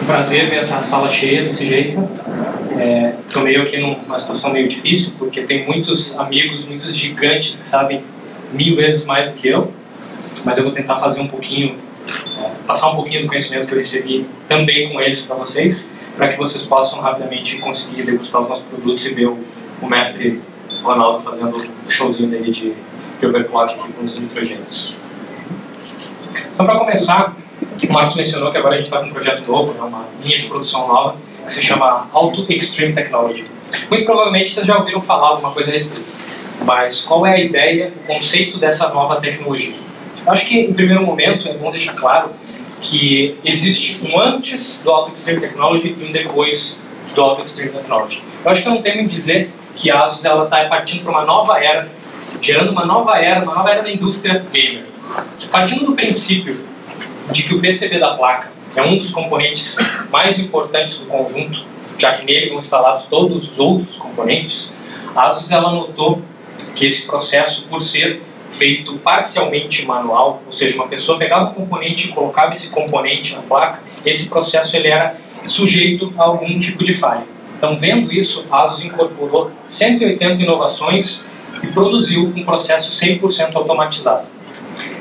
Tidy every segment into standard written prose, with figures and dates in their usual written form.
prazer ver essa sala cheia desse jeito. Estou meio aqui numa situação meio difícil, porque tem muitos amigos, muitos gigantes que sabem 1000 vezes mais do que eu, mas eu vou tentar fazer um pouquinho, passar um pouquinho do conhecimento que eu recebi também com eles para vocês, para que vocês possam rapidamente conseguir degustar os nossos produtos e ver o mestre Ronaldo fazendo o showzinho dele de overclock aqui com os nitrogênios. Então, para começar, o Marcos mencionou que agora a gente está com um projeto novo, uma linha de produção nova, que se chama Auto Extreme Technology. Muito provavelmente vocês já ouviram falar alguma coisa a respeito, mas qual é a ideia, o conceito dessa nova tecnologia? Eu acho que, em primeiro momento, é bom deixar claro que existe um antes do Auto Extreme Technology e um depois do Auto Extreme Technology. Eu acho que eu não tenho em dizer que a ASUS está partindo para uma nova era, gerando uma nova era da indústria gamer. Partindo do princípio de que o PCB da placa é um dos componentes mais importantes do conjunto, já que nele vão instalados todos os outros componentes, a ASUS ela notou que esse processo, por ser feito parcialmente manual, ou seja, uma pessoa pegava um componente e colocava esse componente na placa, esse processo ele era sujeito a algum tipo de falha. Então, vendo isso, a ASUS incorporou 180 inovações e produziu um processo 100% automatizado.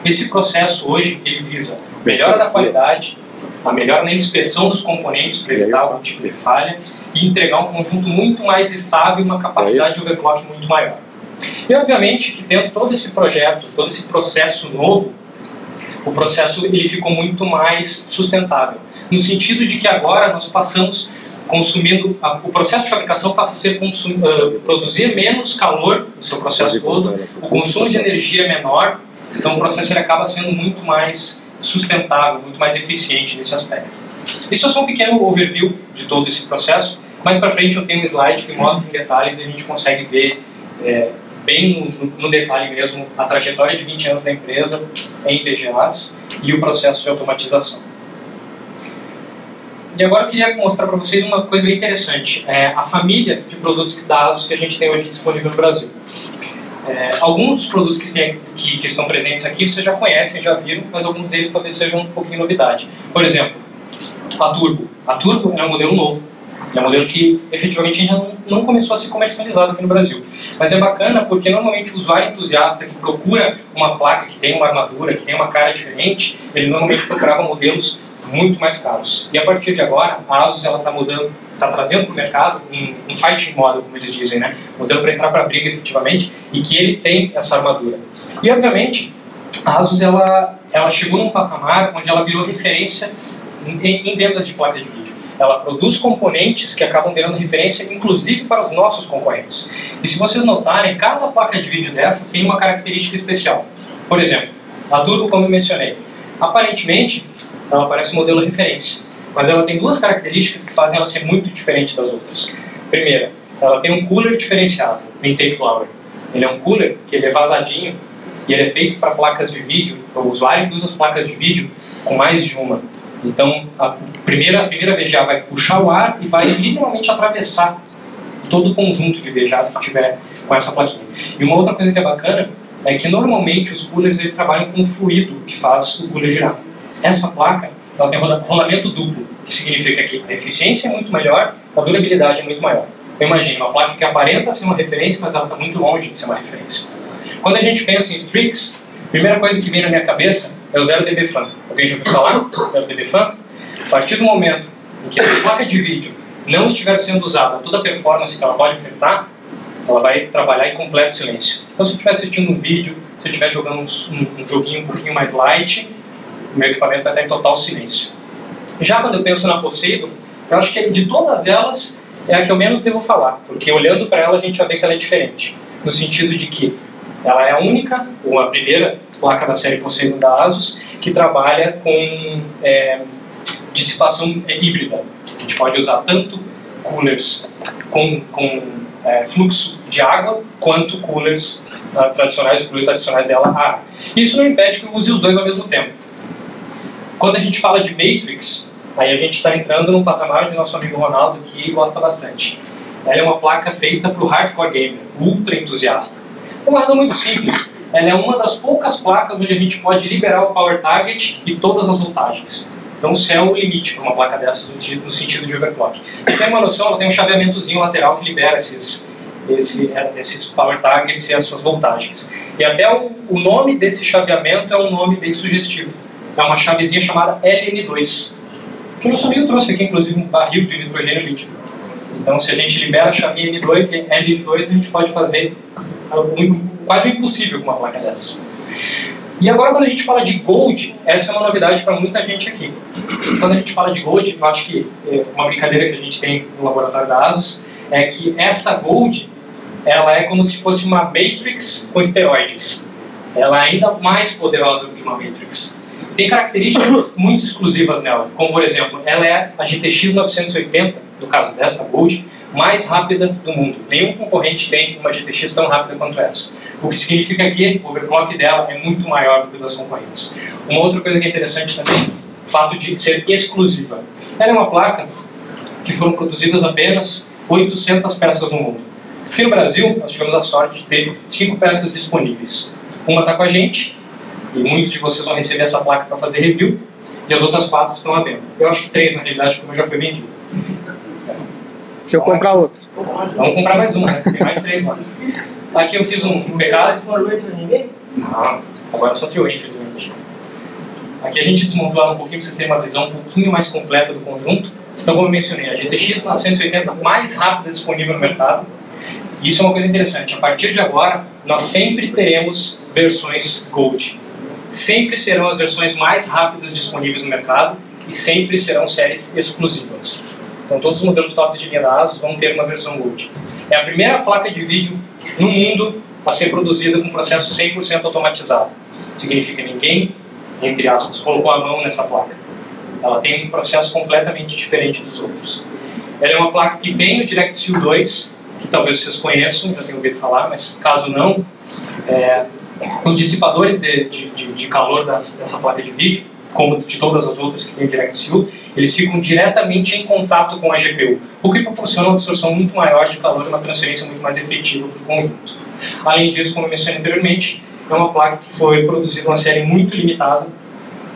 Esse processo hoje ele visa a melhora da qualidade, a melhora na inspeção dos componentes para evitar algum tipo de falha e entregar um conjunto muito mais estável e uma capacidade de overclock muito maior. E obviamente que dentro de todo esse projeto, todo esse processo novo, o processo ele ficou muito mais sustentável, no sentido de que agora nós passamos consumindo, o processo de fabricação passa a ser produzir menos calor no seu processo todo, o consumo de energia é menor, então o processo ele acaba sendo muito mais sustentável, muito mais eficiente nesse aspecto. Isso é só um pequeno overview de todo esse processo. Mais para frente eu tenho um slide que mostra em detalhes e a gente consegue ver bem no detalhe mesmo a trajetória de 20 anos da empresa em VGAs e o processo de automatização. E agora eu queria mostrar para vocês uma coisa bem interessante, a família de produtos da ASUS que a gente tem hoje disponível no Brasil. Alguns dos produtos que estão presentes aqui vocês já conhecem, já viram, mas alguns deles talvez sejam um pouquinho novidade. Por exemplo, a Turbo. A Turbo é um modelo novo, é um modelo que efetivamente ainda não começou a ser comercializado aqui no Brasil. Mas é bacana porque normalmente o usuário entusiasta que procura uma placa que tem uma armadura, que tem uma cara diferente, ele normalmente procurava modelos muito mais caros. E a partir de agora, a ASUS está trazendo para o mercado um fighting model, como eles dizem, né? Modelo para entrar para a briga efetivamente e que ele tem essa armadura. E obviamente, a ASUS ela chegou num patamar onde ela virou referência em vendas de placa de vídeo. Ela produz componentes que acabam virando referência, inclusive para os nossos concorrentes. E se vocês notarem, cada placa de vídeo dessas tem uma característica especial. Por exemplo, a Turbo, como eu mencionei, aparentemente ela parece um modelo referência, mas ela tem duas características que fazem ela ser muito diferente das outras. Primeira, ela tem um cooler diferenciado, o intake blower. Ele é um cooler que ele é vazadinho e ele é feito para placas de vídeo, para o usuário que usa as placas de vídeo com mais de uma. Então, a primeira VGA vai puxar o ar e vai literalmente atravessar todo o conjunto de VGAs que tiver com essa plaquinha. E uma outra coisa que é bacana é que normalmente os coolers eles trabalham com um fluido que faz o cooler girar. Essa placa ela tem rolamento duplo, que significa que a eficiência é muito melhor, a durabilidade é muito maior. Então imagine, uma placa que aparenta ser uma referência, mas ela está muito longe de ser uma referência. Quando a gente pensa em Strix, a primeira coisa que vem na minha cabeça é o 0dB Fan. Alguém já ouviu falar? 0dB Fan? A partir do momento em que a placa de vídeo não estiver sendo usada toda a performance que ela pode ofertar, ela vai trabalhar em completo silêncio. Então se eu estiver assistindo um vídeo, se eu estiver jogando um joguinho um pouquinho mais light, o meu equipamento vai estar em total silêncio. Já quando eu penso na Poseidon, eu acho que de todas elas é a que eu menos devo falar, porque olhando para ela a gente vai ver que ela é diferente, no sentido de que ela é a única, ou a primeira placa da série Poseidon da ASUS, que trabalha com dissipação híbrida. A gente pode usar tanto coolers com fluxo de água, quanto coolers tradicionais, os coolers tradicionais dela a ar. Isso não impede que eu use os dois ao mesmo tempo. Quando a gente fala de Matrix, aí a gente está entrando num patamar onde nosso amigo Ronaldo aqui gosta bastante. Ela é uma placa feita para o hardcore gamer, ultra entusiasta. Por uma razão muito simples, ela é uma das poucas placas onde a gente pode liberar o power target e todas as voltagens. Então o céu é o limite para uma placa dessas no sentido de overclock. Para ter uma noção, ela tem um chaveamentozinho lateral que libera esses power targets e essas voltagens. E até o nome desse chaveamento é um nome bem sugestivo. É uma chavezinha chamada LN2, que o nosso amigo trouxe aqui, inclusive, um barril de nitrogênio líquido. Então, se a gente libera a chavinha N2, LN2, a gente pode fazer quase o impossível com uma placa dessas. E agora, quando a gente fala de Gold, essa é uma novidade para muita gente aqui. Quando a gente fala de Gold, eu acho que uma brincadeira que a gente tem no laboratório da ASUS é que essa Gold, ela é como se fosse uma Matrix com esteroides. Ela é ainda mais poderosa do que uma Matrix. Tem características muito exclusivas nela, como, por exemplo, ela é a GTX 980, no caso desta Gold, mais rápida do mundo. Nenhum concorrente tem uma GTX tão rápida quanto essa. O que significa que o overclock dela é muito maior do que o das concorrentes. Uma outra coisa que é interessante também, o fato de ser exclusiva. Ela é uma placa que foram produzidas apenas 800 peças no mundo. Aqui no Brasil, nós tivemos a sorte de ter 5 peças disponíveis. Uma está com a gente, e muitos de vocês vão receber essa placa para fazer review, e as outras 4 estão à venda. Eu acho que 3, na realidade, porque já foi vendido. Deixa eu comprar outra. Vamos comprar mais uma, né? Tem mais 3 lá. Aqui eu fiz um pecado. Não, agora só trio, infelizmente. Aqui a gente desmontou ela um pouquinho para vocês terem uma visão um pouquinho mais completa do conjunto. Então, como eu mencionei, a GTX 980 mais rápida disponível no mercado. E isso é uma coisa interessante. A partir de agora, nós sempre teremos versões Gold. Sempre serão as versões mais rápidas disponíveis no mercado e sempre serão séries exclusivas. Então, todos os modelos top de linha da ASUS vão ter uma versão Gold. É a primeira placa de vídeo no mundo a ser produzida com processo 100% automatizado. Significa que ninguém, entre aspas, colocou a mão nessa placa. Ela tem um processo completamente diferente dos outros. Ela é uma placa que tem o DirectSeal 2, que talvez vocês conheçam, já tenham ouvido falar, mas caso não, os dissipadores de calor dessa placa de vídeo, como de todas as outras que tem DirectSeal, eles ficam diretamente em contato com a GPU, o que proporciona uma absorção muito maior de calor e uma transferência muito mais efetiva para o conjunto. Além disso, como eu mencionei anteriormente, é uma placa que foi produzida uma série muito limitada,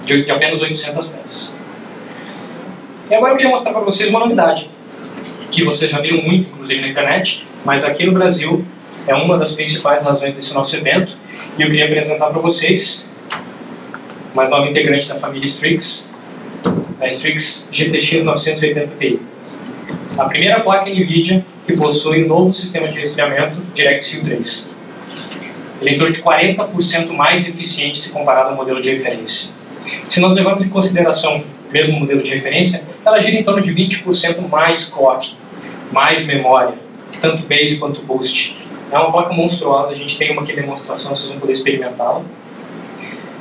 de apenas 800 peças. E agora eu queria mostrar para vocês uma novidade, que vocês já viram muito, inclusive na internet, mas aqui no Brasil é uma das principais razões desse nosso evento, e eu queria apresentar para vocês mais nova integrante da família Strix, a Strix GTX 980 Ti. A primeira placa NVIDIA que possui um novo sistema de resfriamento DirectSeal 3. Ele é em torno de 40% mais eficiente se comparado ao modelo de referência. Se nós levarmos em consideração o mesmo modelo de referência, ela gira em torno de 20% mais clock, mais memória, tanto base quanto boost. É uma placa monstruosa, a gente tem uma aqui de demonstração, vocês vão poder experimentá-la.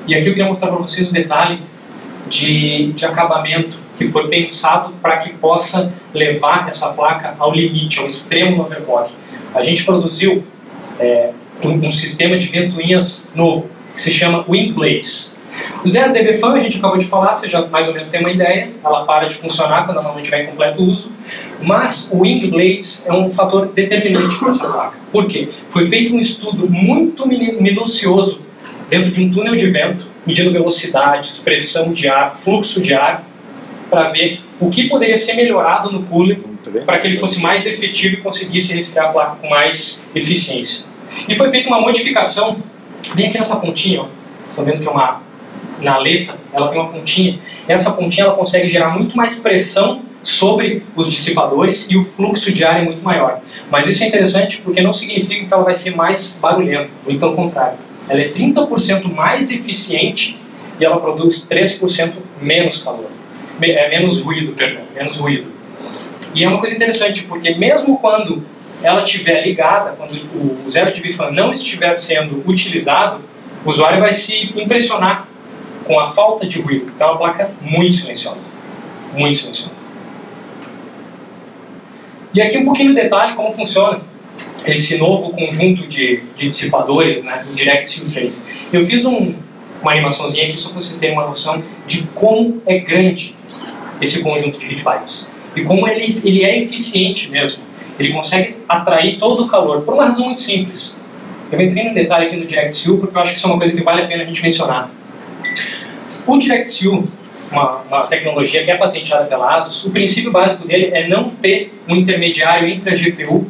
E aqui eu queria mostrar para vocês um detalhe de acabamento que foi pensado para que possa levar essa placa ao limite, ao extremo no overclock. A gente produziu um sistema de ventoinhas novo, que se chama Wing Blades. O 0dB Fan, a gente acabou de falar, você já mais ou menos tem uma ideia, ela para de funcionar quando ela não estiver em completo uso, mas o Wing Blades é um fator determinante para essa placa. Por quê? Foi feito um estudo muito minucioso dentro de um túnel de vento, medindo velocidades, pressão de ar, fluxo de ar, para ver o que poderia ser melhorado no cooler para que ele fosse mais efetivo e conseguisse resfriar a placa com mais eficiência. E foi feita uma modificação, bem aqui nessa pontinha, ó. Vocês estão vendo que é na aleta, ela tem uma pontinha, e essa pontinha ela consegue gerar muito mais pressão sobre os dissipadores e o fluxo de ar é muito maior. Mas isso é interessante porque não significa que ela vai ser mais barulhenta, muito pelo contrário. Ela é 30% mais eficiente e ela produz 3% menos calor. Menos ruído, perdão, menos ruído. E é uma coisa interessante, porque mesmo quando ela estiver ligada, quando o 0dB Fan não estiver sendo utilizado, o usuário vai se impressionar com a falta de ruído, porque é uma placa muito silenciosa. Muito silenciosa. E aqui um pouquinho de detalhe como funciona esse novo conjunto de dissipadores, né, do DirectSeal 3. Eu fiz uma animaçãozinha aqui só para vocês terem uma noção de como é grande esse conjunto de heat pipes. E como ele é eficiente mesmo. Ele consegue atrair todo o calor, por uma razão muito simples. Eu entrei no detalhe aqui no DirectSeal porque eu acho que isso é uma coisa que vale a pena a gente mencionar. O DirectSeal, uma tecnologia que é patenteada pela ASUS. O princípio básico dele é não ter um intermediário entre a GPU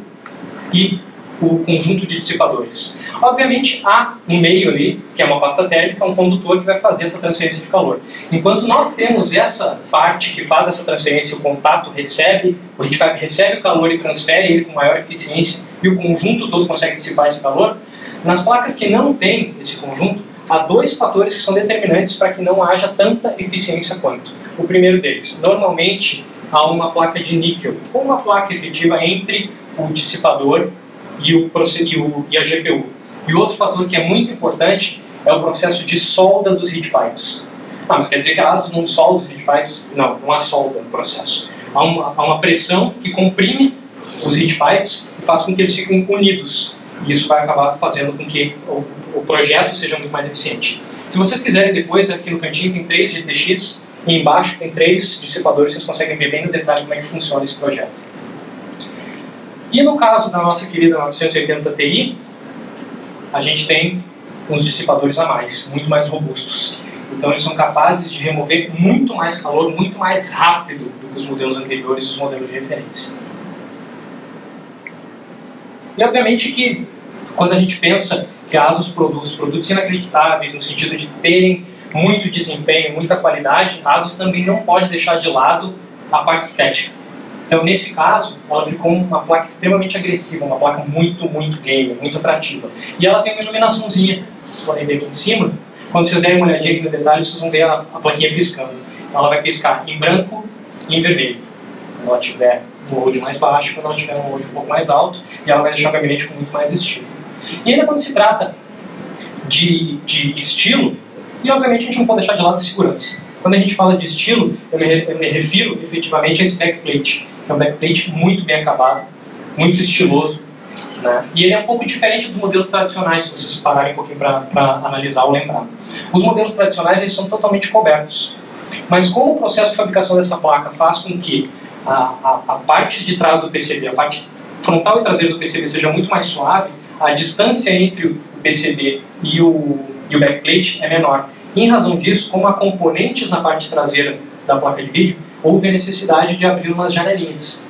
e o conjunto de dissipadores. Obviamente, há um meio ali, que é uma pasta térmica, um condutor que vai fazer essa transferência de calor. Enquanto nós temos essa parte que faz essa transferência, o contato recebe o calor e transfere ele com maior eficiência, e o conjunto todo consegue dissipar esse calor, nas placas que não têm esse conjunto, há dois fatores que são determinantes para que não haja tanta eficiência quanto. O primeiro deles, normalmente há uma placa de níquel, ou uma placa efetiva entre o dissipador e a GPU. E o outro fator que é muito importante é o processo de solda dos heat pipes. Mas quer dizer que a ASUS não solda os heat pipes? Não há solda no processo. Há uma pressão que comprime os heat pipes e faz com que eles fiquem unidos. E isso vai acabar fazendo com que o projeto seja muito mais eficiente. Se vocês quiserem depois, aqui no cantinho tem 3 GTX e embaixo tem 3 dissipadores, vocês conseguem ver bem no detalhe como é que funciona esse projeto. E no caso da nossa querida 980 Ti, a gente tem uns dissipadores a mais, muito mais robustos. Então eles são capazes de remover muito mais calor, muito mais rápido do que os modelos anteriores e os modelos de referência. E obviamente que quando a gente pensa que a ASUS produz produtos inacreditáveis, no sentido de terem muito desempenho, muita qualidade, a ASUS também não pode deixar de lado a parte estética. Então, nesse caso, ela ficou uma placa extremamente agressiva, uma placa muito gamer, muito atrativa. E ela tem uma iluminaçãozinha, vocês podem ver aqui em cima. Quando vocês derem uma olhadinha aqui no detalhe, vocês vão ver a plaquinha piscando. Ela vai piscar em branco e em vermelho. Quando ela tiver um load mais baixo, quando ela tiver um load um pouco mais alto, e ela vai deixar o gabinete com muito mais estilo. E ainda quando se trata de estilo, e obviamente a gente não pode deixar de lado a segurança. Quando a gente fala de estilo, eu me refiro efetivamente a esse backplate. É um backplate muito bem acabado, muito estiloso, né? E ele é um pouco diferente dos modelos tradicionais, se vocês pararem um pouquinho para analisar ou lembrar. Os modelos tradicionais eles são totalmente cobertos, mas como o processo de fabricação dessa placa faz com que a parte de trás do PCB, a parte frontal e traseira do PCB seja muito mais suave, a distância entre o PCB e o backplate é menor. Em razão disso, como há componentes na parte traseira da placa de vídeo, houve a necessidade de abrir umas janelinhas.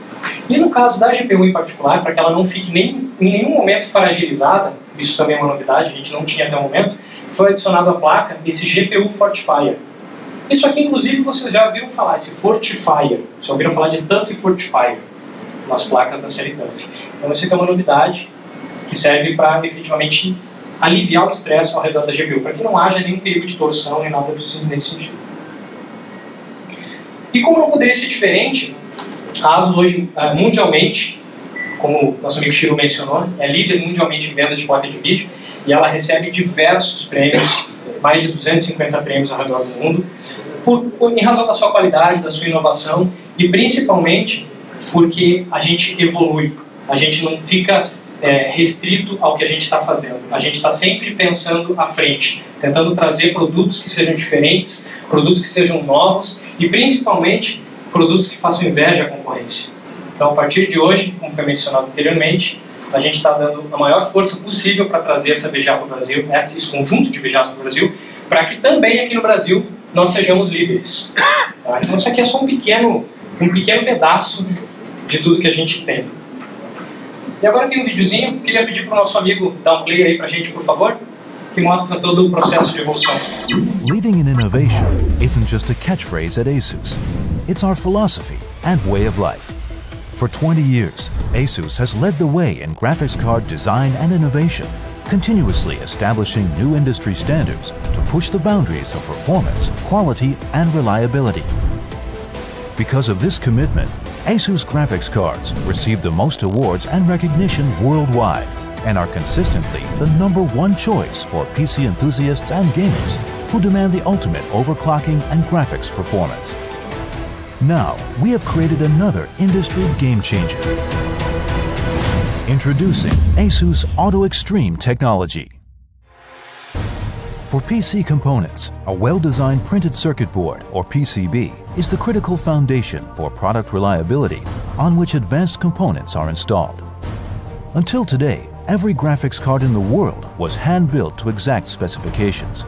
E no caso da GPU em particular, para que ela não fique em nenhum momento fragilizada, isso também é uma novidade, a gente não tinha até o momento, foi adicionado à placa esse GPU Fortifier. Isso aqui, inclusive, vocês já ouviram falar, esse Fortifier. Vocês ouviram falar de TUF Fortifier nas placas da série TUF. Então, isso aqui é uma novidade que serve para, efetivamente, aliviar o estresse ao redor da GPU, para que não haja nenhum perigo de torção nem nada nesse sentido. E como não poderia ser diferente, a ASUS hoje, mundialmente, como nosso amigo Shiro mencionou, é líder mundialmente em vendas de placa de vídeo, e ela recebe diversos prêmios, mais de 250 prêmios ao redor do mundo, em razão da sua qualidade, da sua inovação, e principalmente porque a gente evolui, a gente não fica restrito ao que a gente está fazendo. A gente está sempre pensando à frente, tentando trazer produtos que sejam diferentes, produtos que sejam novos e principalmente produtos que façam inveja à concorrência. Então, a partir de hoje, como foi mencionado anteriormente, a gente está dando a maior força possível para trazer essa VGA para o Brasil, esse conjunto de VGAs para o Brasil, para que também aqui no Brasil nós sejamos líderes. Tá? Então, isso aqui é só um pequeno pedaço de tudo que a gente tem. E agora tem um videozinho, queria pedir para o nosso amigo dar um play aí para a gente, por favor, que mostra todo o processo de evolução. Leading in innovation isn't just a catchphrase at ASUS. It's our philosophy and way of life. For 20 years, ASUS has led the way in graphics card design and innovation, continuously establishing new industry standards to push the boundaries of performance, quality, and reliability. Because of this commitment, ASUS graphics cards receive the most awards and recognition worldwide and are consistently the #1 choice for PC enthusiasts and gamers who demand the ultimate overclocking and graphics performance. Now, we have created another industry game changer. Introducing ASUS Auto Extreme technology. For PC components, a well-designed printed circuit board, or PCB, is the critical foundation for product reliability on which advanced components are installed. Until today, every graphics card in the world was hand-built to exact specifications.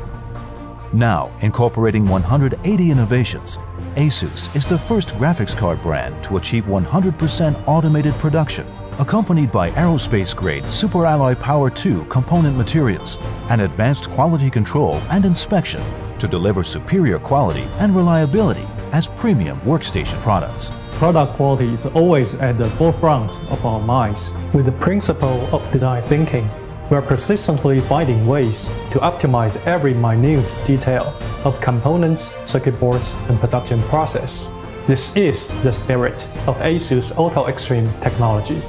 Now, incorporating 180 innovations, ASUS is the first graphics card brand to achieve 100% automated production, accompanied by aerospace-grade superalloy Power 2 component materials and advanced quality control and inspection to deliver superior quality and reliability as premium workstation products. Product quality is always at the forefront of our minds. With the principle of design thinking, we are persistently finding ways to optimize every minute detail of components, circuit boards, and production process. This is the spirit of ASUS Auto Extreme technology.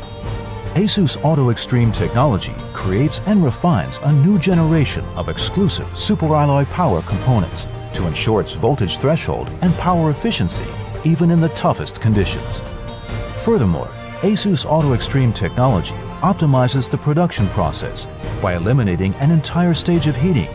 ASUS Auto Extreme technology creates and refines a new generation of exclusive superalloy power components to ensure its voltage threshold and power efficiency even in the toughest conditions. Furthermore, ASUS Auto Extreme technology optimizes the production process by eliminating an entire stage of heating,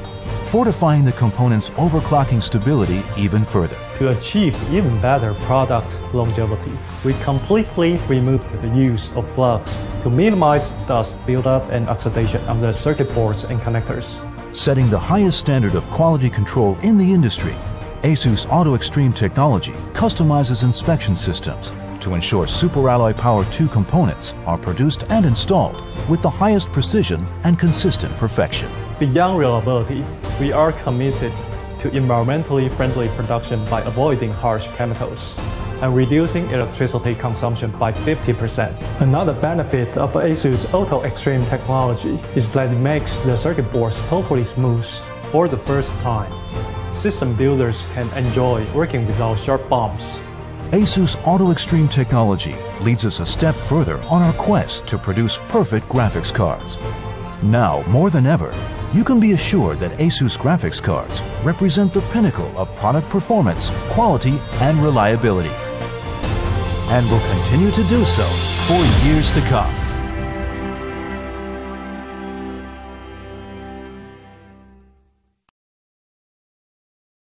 fortifying the component's overclocking stability even further. To achieve even better product longevity, we completely removed the use of plugs to minimize dust buildup and oxidation on the circuit boards and connectors. Setting the highest standard of quality control in the industry, ASUS Auto Extreme technology customizes inspection systems to ensure superalloy Power 2 components are produced and installed with the highest precision and consistent perfection. Beyond reliability, we are committed to environmentally friendly production by avoiding harsh chemicals and reducing electricity consumption by 50%. Another benefit of ASUS Auto Extreme technology is that it makes the circuit boards totally smooth. For the first time, system builders can enjoy working without sharp bumps. ASUS Auto Extreme technology leads us a step further on our quest to produce perfect graphics cards. Now, more than ever, you can be assured that ASUS graphics cards represent the pinnacle of product performance, quality, and reliability, and will continue to do so for years to come.